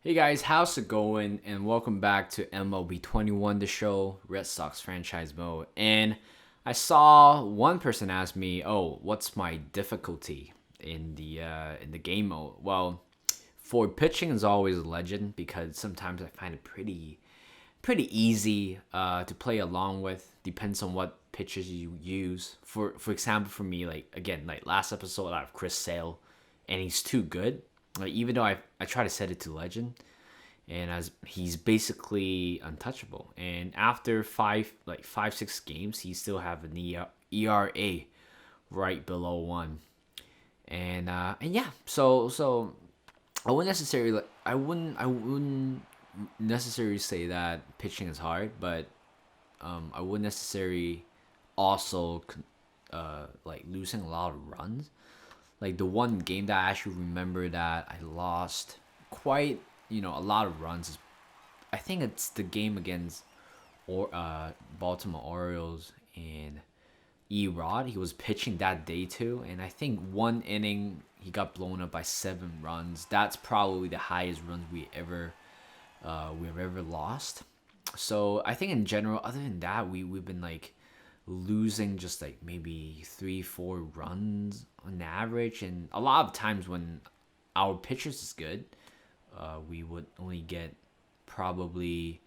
Hey guys, how's it going? And welcome back to MLB 21, the show, Red Sox franchise mode. And I saw one person ask me, "Oh, what's my difficulty in the game mode?" Well, for pitching is always a legend because sometimes I find it pretty easy to play along with. Depends on what pitches you use. For example, for me, like again, like last episode, I have Chris Sale, and he's too good. Like even though I try to set it to legend, and as he's basically untouchable. And after five 6 games, he still have an ERA right below 1. And yeah, so I wouldn't necessarily say that pitching is hard, but I wouldn't necessarily also like losing a lot of runs. Like the one game that I actually remember that I lost quite a lot of runs is, I think it's the game against Baltimore Orioles, and Rod. He was pitching that day too, and I think one inning he got blown up by 7 runs. That's probably the highest runs we've ever lost. So I think in general, other than that, we've been like losing just like maybe 3 4 runs on average, and a lot of times when our pitchers is good, we would only get probably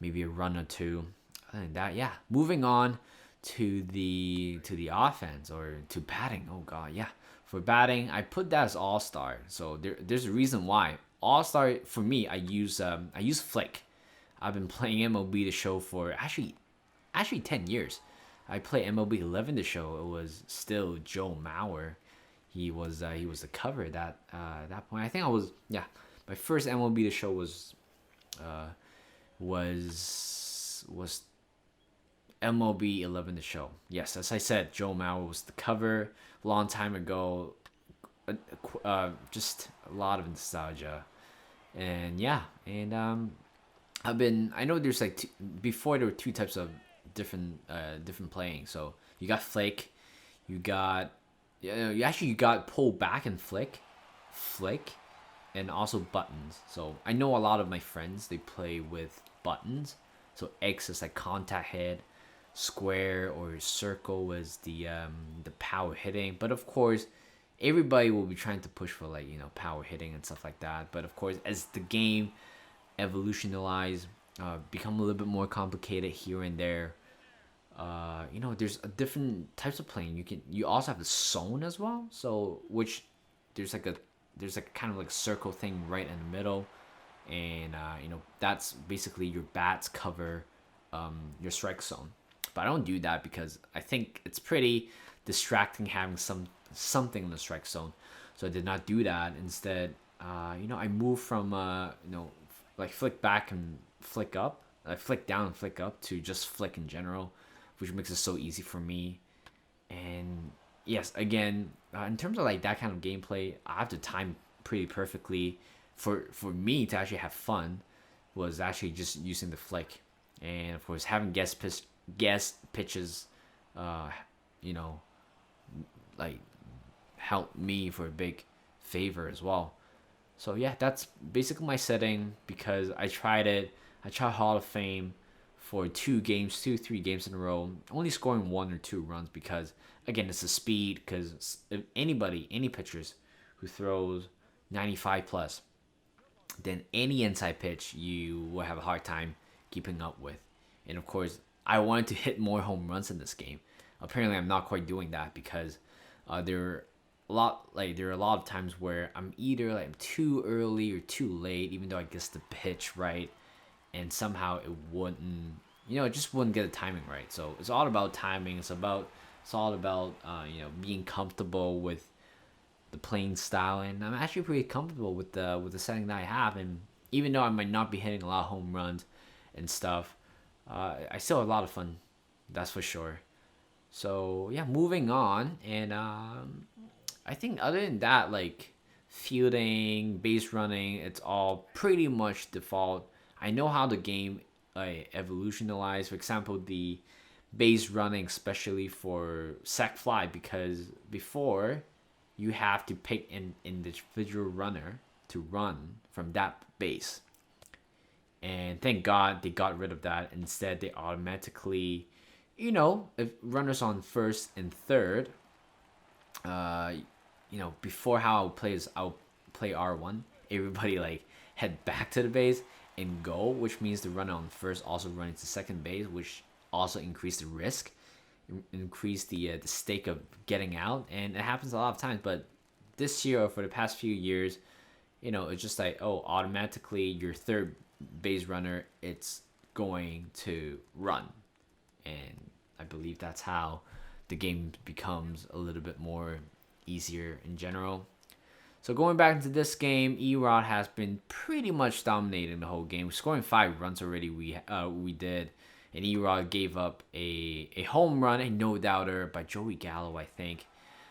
maybe a run or two. Other than that, yeah. Moving on to the offense or to batting. Oh god, yeah. For batting, I put that as all star. So there's a reason why all star for me. I use Flick. I've been playing MLB the Show for actually 10 years. I played MLB 11 the show. It was still Joe Mauer. He was the cover at that point. I think I was, yeah. My first MLB the Show uh was MLB 11 the show. Yes, as I said, Joe Mauer was the cover long time ago. Just a lot of nostalgia, and yeah, and I know there's like before there were two types of different playing. So you got Flick, you got you got pull back and flick, and also buttons. So I know a lot of my friends, they play with buttons. So X is like contact hit, square or circle was the power hitting. But of course, everybody will be trying to push for like power hitting and stuff like that. But of course, as the game evolutionalize, become a little bit more complicated here and there. There's a different types of playing. You also have the zone as well. So which there's like a there's like kind of like circle thing right in the middle, and that's basically your bats cover your strike zone. But I don't do that because I think it's pretty distracting having something in the strike zone. So I did not do that. Instead, I moved from like flick back and flick up, flick down and flick up to just flick in general, which makes it so easy for me. And yes, again, in terms of like that kind of gameplay, I have to time pretty perfectly for me to actually have fun. Was actually just using the flick, and of course having guest pitches, uh, you know, like helped me for a big favor as well. So yeah, that's basically my setting because I tried it. I tried Hall of Fame for 2 games, 3 games in a row, only scoring 1 or 2 runs because again it's the speed. Because if any pitchers who throws 95 plus, then any inside pitch you will have a hard time keeping up with. And of course, I wanted to hit more home runs in this game. Apparently, I'm not quite doing that because there are a lot of times where I'm either like I'm too early or too late, even though I guess the pitch right, and somehow it wouldn't, it just wouldn't get the timing right. So it's all about timing. It's all about being comfortable with the playing style, and I'm actually pretty comfortable with the setting that I have. And even though I might not be hitting a lot of home runs and stuff, I still have a lot of fun. That's for sure. So yeah, moving on, and I think other than that, like fielding, base running, it's all pretty much default. I know how the game evolutionalized. For example, the base running, especially for sac fly, because before you have to pick an individual runner to run from that base. And thank God they got rid of that. Instead, they automatically, if runners on first and third, uh, before how I'll play R1, everybody like head back to the base and go, which means the runner on first also running to second base, which also increase the risk, increase the stake of getting out, and it happens a lot of times. But this year or for the past few years, it's just like, oh, automatically your third base runner, it's going to run, and I believe that's how the game becomes a little bit more easier in general. So going back into this game, Erod has been pretty much dominating the whole game, scoring 5 runs already. We did, and Erod gave up a home run, a no doubter by Joey Gallo, I think.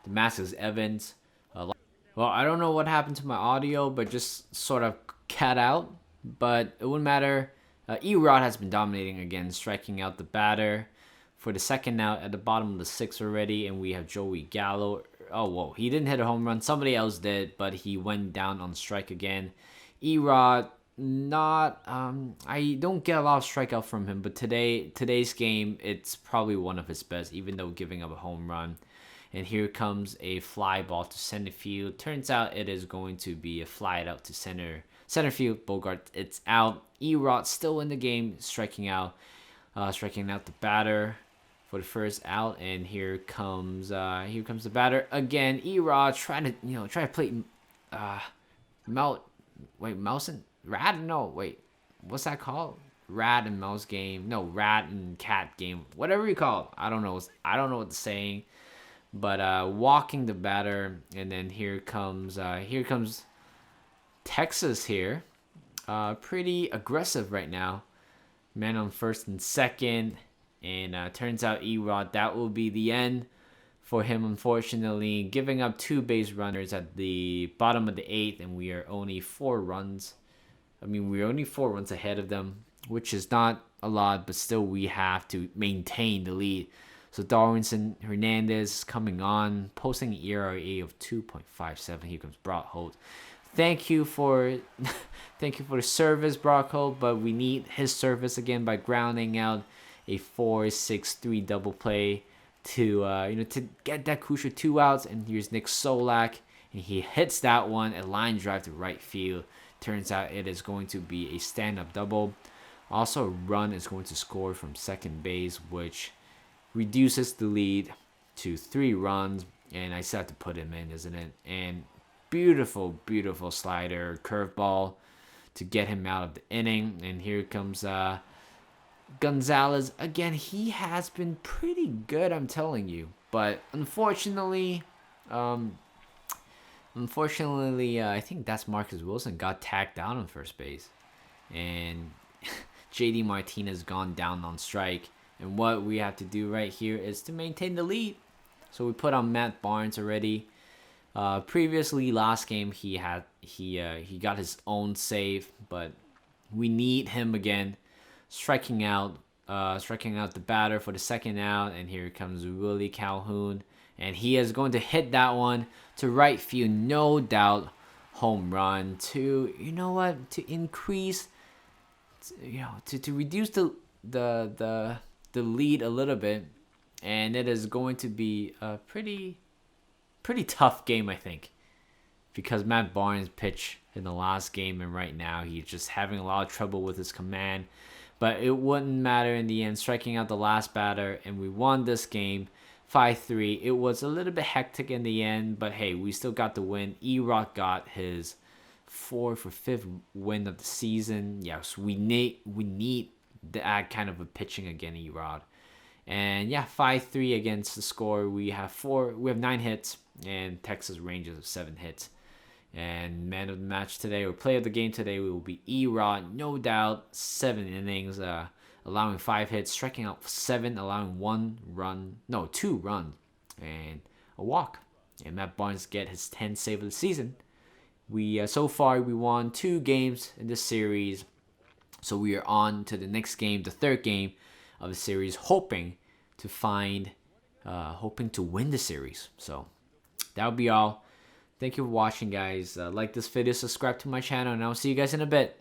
The mask is Evans. Well, I don't know what happened to my audio, but just sort of cut out. But it wouldn't matter. Erod has been dominating again, striking out the batter for the second out at the bottom of the 6th already, and we have Joey Gallo. Oh, whoa, he didn't hit a home run. Somebody else did, but he went down on strike again. Erod, not I don't get a lot of strikeout from him, but today's game, it's probably one of his best, even though giving up a home run. And here comes a fly ball to center field. Turns out it is going to be a fly out to center field. Bogart, it's out. Erod still in the game, striking out the batter for the first out. And here comes the batter again. Erod trying to play mouse and rat. No, wait, what's that called? Rat and mouse game? No, rat and cat game. Whatever you call it. I don't know what the saying. But walking the batter, and then here comes Texas here. Pretty aggressive right now. Man on first and second, and turns out Erod, that will be the end for him, unfortunately, giving up 2 base runners at the bottom of the 8th, and we are only 4 runs. We're only 4 runs ahead of them, which is not a lot, but still we have to maintain the lead. So Darwinson Hernandez coming on, posting an ERA of 2.57. Here comes Brock Holt. Thank you for the service, Brock Holt, but we need his service again by grounding out a 4-6-3 double play to get that crucial 2 outs. And here's Nick Solak, and he hits that one, a line drive to right field. Turns out it is going to be a stand-up double. Also, a run is going to score from second base, which reduces the lead to 3 runs, and I still have to put him in, isn't it? And beautiful slider, curveball to get him out of the inning. And here comes Gonzalez again. He has been pretty good, I'm telling you, but unfortunately, I think that's Marcus Wilson got tagged down on first base, and JD Martinez gone down on strike. And what we have to do right here is to maintain the lead. So we put on Matt Barnes already. Previously, last game he got his own save, but we need him again, striking out the batter for the second out. And here comes Willie Calhoun, and he is going to hit that one to right field, no doubt, home run to increase, to reduce the lead a little bit. And it is going to be a pretty tough game, I think, because Matt Barnes pitched in the last game, and right now he's just having a lot of trouble with his command. But it wouldn't matter in the end, striking out the last batter, and we won this game 5-3. It was a little bit hectic in the end, but hey, we still got the win. Erod got his 4th or 5th win of the season. Yes, we need that kind of a pitching again, Erod. And yeah, 5-3 against the score. We have 9 hits, and Texas Rangers have 7 hits. And man of the match today, or play of the game today, will be Erod, no doubt. 7 innings, allowing 5 hits, striking out 7, allowing 2 runs, and a walk. And Matt Barnes get his 10th save of the season. So far we won 2 games in this series. So we are on to the next game, the 3rd game of the series, hoping to win the series. So that would be all. Thank you for watching, guys. Like this video, subscribe to my channel, and I'll see you guys in a bit.